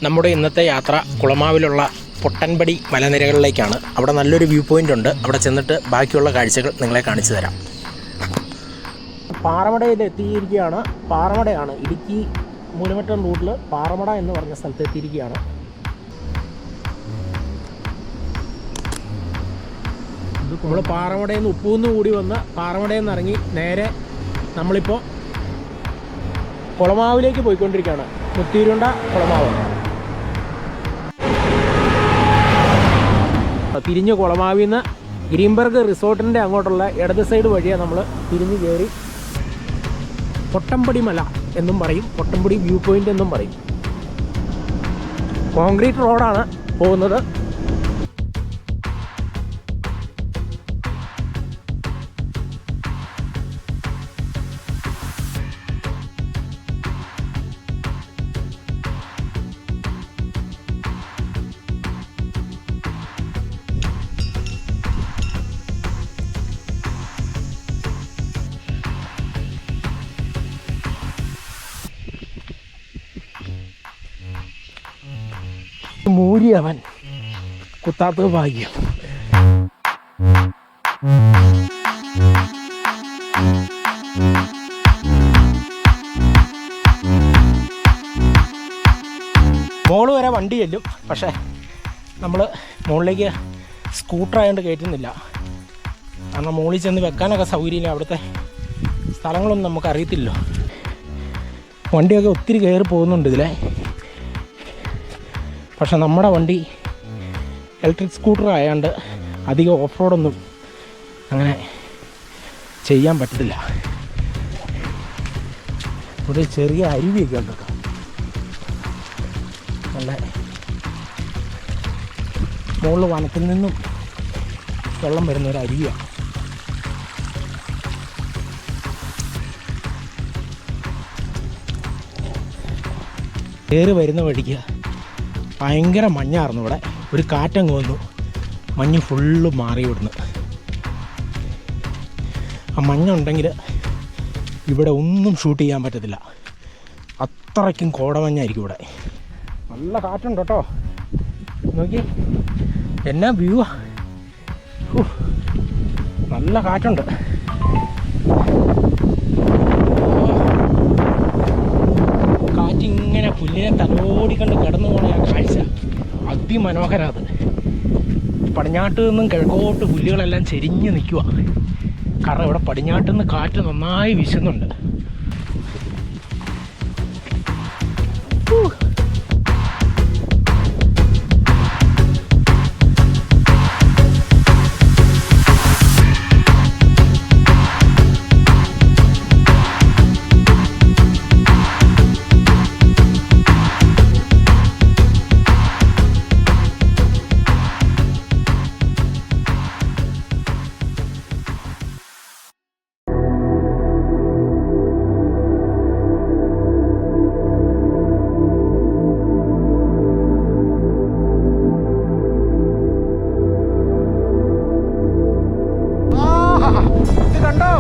നമ്മുടെ ഇന്നത്തെ യാത്ര കുളമാവിലുള്ള പൊട്ടൻപടി മലനിരകളിലേക്കാണ്. അവിടെ നല്ലൊരു വ്യൂ പോയിൻ്റ് ഉണ്ട്. അവിടെ ചെന്നിട്ട് ബാക്കിയുള്ള കാഴ്ചകൾ നിങ്ങളെ കാണിച്ചു തരാം. പാറമടയിൽ എത്തിയിരിക്കുകയാണ്. പാറമടയാണ് ഇടുക്കി മൂലമറ്റം റൂട്ടിൽ പാറമട എന്ന് പറഞ്ഞ സ്ഥലത്ത് എത്തിയിരിക്കുകയാണ്. നമ്മൾ പാറമടയിൽ നിന്ന് ഉപ്പൂന്ന് കൂടി വന്ന് പാറമടയിൽ നിന്ന് ഇറങ്ങി നേരെ നമ്മളിപ്പോൾ കുളമാവിലേക്ക് പോയിക്കൊണ്ടിരിക്കുകയാണ്. മുത്തീരുണ്ട കുളമാവ്. തിരിഞ്ഞ് കുളമാവിൽ നിന്ന് ഗ്രീൻബർഗ് റിസോർട്ടിൻ്റെ അങ്ങോട്ടുള്ള ഇടത് സൈഡ് വഴിയാണ് നമ്മൾ തിരിഞ്ഞ് കയറി പൊട്ടംപടി മല എന്നും പറയും, പൊട്ടംപടി വ്യൂ പോയിൻ്റ് എന്നും പറയും. കോൺക്രീറ്റ് റോഡാണ് പോകുന്നത്. മൂരി അവൻ കുത്താത്തത് ഭാഗ്യം. മോള് വരെ വണ്ടി ചെല്ലും. പക്ഷേ നമ്മൾ മുകളിലേക്ക് സ്കൂട്ടറായതുകൊണ്ട് കയറ്റുന്നില്ല. കാരണം മുകളിൽ ചെന്ന് വെക്കാനൊക്കെ സൗകര്യമില്ല. അവിടുത്തെ സ്ഥലങ്ങളൊന്നും നമുക്കറിയത്തില്ലല്ലോ. വണ്ടിയൊക്കെ ഒത്തിരി കയറി പോകുന്നുണ്ട് ഇതിലെ. പക്ഷെ നമ്മുടെ വണ്ടി ഇലക്ട്രിക് സ്കൂട്ടർ ആയതുകൊണ്ട് അധികം ഓഫ് റോഡൊന്നും അങ്ങനെ ചെയ്യാൻ പറ്റത്തില്ല. ഒരു ചെറിയ അരുവിയൊക്കെ ഉണ്ട് കേട്ടോ. നല്ല മുകളിൽ വനത്തിൽ നിന്നും വെള്ളം വരുന്ന ഒരു അരുവിയാണ്. കയറി വരുന്ന വഴിക്ക് ഭയങ്കര മഞ്ഞായിരുന്നു. ഇവിടെ ഒരു കാറ്റങ്ങ് വന്നു, മഞ്ഞ് ഫുള്ള് മാറി വിടുന്നു. ആ മഞ്ഞുണ്ടെങ്കിൽ ഇവിടെ ഒന്നും ഷൂട്ട് ചെയ്യാൻ പറ്റത്തില്ല. അത്രയ്ക്കും കോടമഞ്ഞായിരിക്കും ഇവിടെ. നല്ല കാറ്റുണ്ട് കേട്ടോ. നോക്കി എന്നാ വ്യൂവാ. നല്ല കാറ്റുണ്ട്. കാറ്റിങ്ങനെ പുല്ലിനെ തലോടിക്കണ്ട് കിടന്നു പോണ ആ കാഴ്ച അതിമനോഹരം. അത് പടിഞ്ഞാട്ട് നിന്നും കിഴക്കോട്ട് പുല്ലുകളെല്ലാം ചെരിഞ്ഞ് നിൽക്കുക. കാരണം ഇവിടെ പടിഞ്ഞാട്ട് നിന്ന് കാറ്റ് നന്നായി വീശുന്നുണ്ട്.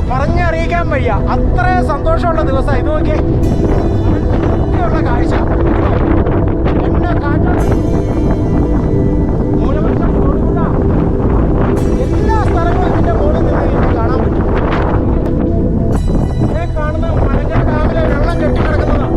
പറഞ്ഞറിയിക്കാൻ വയ്യ, അത്രയും സന്തോഷമുള്ള ദിവസം ഇത്. നോക്കിയേ ഉള്ള കാഴ്ച. എന്നാ കാറ്റാണ്. മൂലമറ്റം കൊടുക്കുന്ന എല്ലാ സ്ഥലങ്ങളും ഇതിൻ്റെ മുകളിൽ നിന്ന് കഴിഞ്ഞാൽ കാണാൻ പറ്റും. ഇവിടെ കാണുന്ന മലങ്കര ഡാമിലെ വെള്ളം കെട്ടിക്കിടക്കുന്നതാണ്.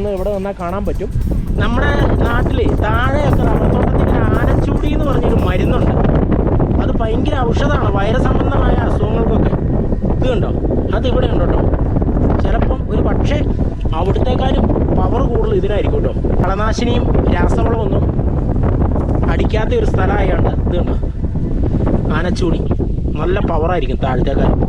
നിൽക്കുന്നത് ഇവിടെ നിന്നാൽ കാണാൻ പറ്റും. നമ്മുടെ നാട്ടിൽ താഴെയൊക്കെ റബ്ബർത്തോട്ടത്തിൽ ആനച്ചൂടി എന്ന് പറഞ്ഞൊരു മരുന്നുണ്ട്. അത് ഭയങ്കര ഔഷധമാണ് വൈറസ് സംബന്ധമായ അസുഖങ്ങൾക്കൊക്കെ. ഇത് കണ്ടോ, അതിവിടെ ഉണ്ട് കേട്ടോ. ചിലപ്പം ഒരു പക്ഷേ അവിടുത്തേക്കാളും പവർ കൂടുതൽ ഇതിനായിരിക്കും കേട്ടോ. കളനാശിനിയും രാസവളമൊന്നും അടിക്കാത്ത ഒരു സ്ഥലമായാണ് ഇത് കണ്ടോ. ആനച്ചൂടി നല്ല പവറായിരിക്കും താഴത്തേക്കാളും.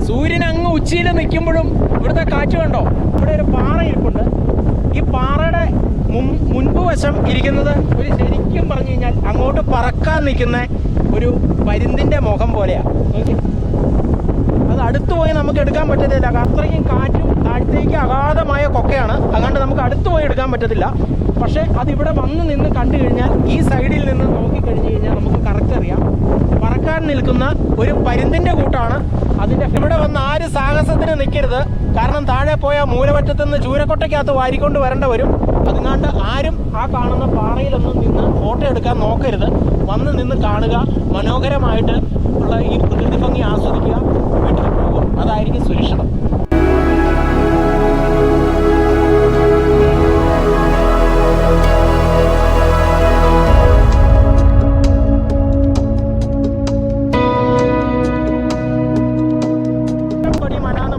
സൂര്യൻ അങ്ങ് ഉച്ചയിൽ നിൽക്കുമ്പോഴും ഇവിടുത്തെ കാറ്റ് കണ്ടോ. ഇവിടെ ഒരു പാറ ഇരിപ്പുണ്ട്. ഈ പാറയുടെ മുൻപ് വശം ഇരിക്കുന്നത് ഒരു ശരിക്കും പറഞ്ഞു കഴിഞ്ഞാൽ അങ്ങോട്ട് പറക്കാൻ നിൽക്കുന്ന ഒരു പരുന്തിൻ്റെ മുഖം പോലെയാണ്. ഓക്കെ, അത് അടുത്ത് പോയി നമുക്ക് എടുക്കാൻ പറ്റത്തില്ല. അത്രയും കാറ്റും താഴത്തേക്ക് അഗാധമായ കൊക്കയാണ്. അതുകൊണ്ട് നമുക്ക് അടുത്ത് പോയി എടുക്കാൻ പറ്റത്തില്ല. പക്ഷേ അതിവിടെ വന്ന് നിന്ന് കണ്ടു കഴിഞ്ഞാൽ ഈ സൈഡിൽ നിന്ന് നോക്കിക്കഴിഞ്ഞ് കഴിഞ്ഞാൽ നമുക്ക് കറക്റ്റ് അറിയാം പറക്കാൻ നിൽക്കുന്ന ഒരു പരുന്തിൻ്റെ കൂട്ടാണ്. അതിൻ്റെ ഇവിടെ വന്ന് ആര് സാഹസത്തിന് നിൽക്കരുത്. കാരണം താഴെ പോയ മൂലമറ്റത്തു നിന്ന് ചൂരക്കൊട്ടയ്ക്കകത്ത് വാരിക്കൊണ്ട് വരേണ്ട വരും. അതുകൊണ്ട് ആരും ആ കാണുന്ന പാറയിലൊന്നും നിന്ന് ഫോട്ടോ എടുക്കാൻ നോക്കരുത്. വന്ന് നിന്ന് കാണുക, മനോഹരമായിട്ട് ഉള്ള ഈ പ്രകൃതി ഭംഗി ആസ്വദിക്കുക, വീട്ടിൽ പോകും. അതായിരിക്കും സുരക്ഷിതം.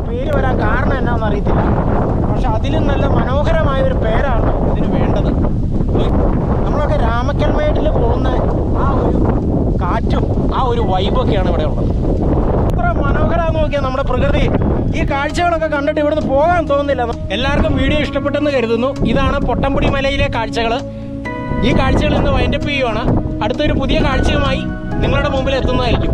പേര് വരാൻ കാരണം എന്നാണെന്ന് അറിയത്തില്ല. പക്ഷെ അതിലും നല്ല മനോഹരമായ ഒരു പേരാണ് ഇതിന് വേണ്ടത്. നമ്മളൊക്കെ രാമക്കൽമേട്ടിൽ പോകുന്ന ആ ഒരു കാറ്റും ആ ഒരു വൈബൊക്കെയാണ് ഇവിടെ ഉള്ളത്. എത്ര മനോഹരമാണെന്ന് നോക്കിയാൽ നമ്മുടെ പ്രകൃതി. ഈ കാഴ്ചകളൊക്കെ കണ്ടിട്ട് ഇവിടുന്ന് പോകാൻ തോന്നുന്നില്ല. എല്ലാവർക്കും വീഡിയോ ഇഷ്ടപ്പെട്ടെന്ന് കരുതുന്നു. ഇതാണ് പൊട്ടംപുടി മലയിലെ കാഴ്ചകൾ. ഈ കാഴ്ചകൾ ഇന്ന് വൈൻഡപ്പ് ചെയ്യുവാണ്. അടുത്തൊരു പുതിയ കാഴ്ചയുമായി നിങ്ങളുടെ മുമ്പിൽ എത്തുന്നതായിരിക്കും.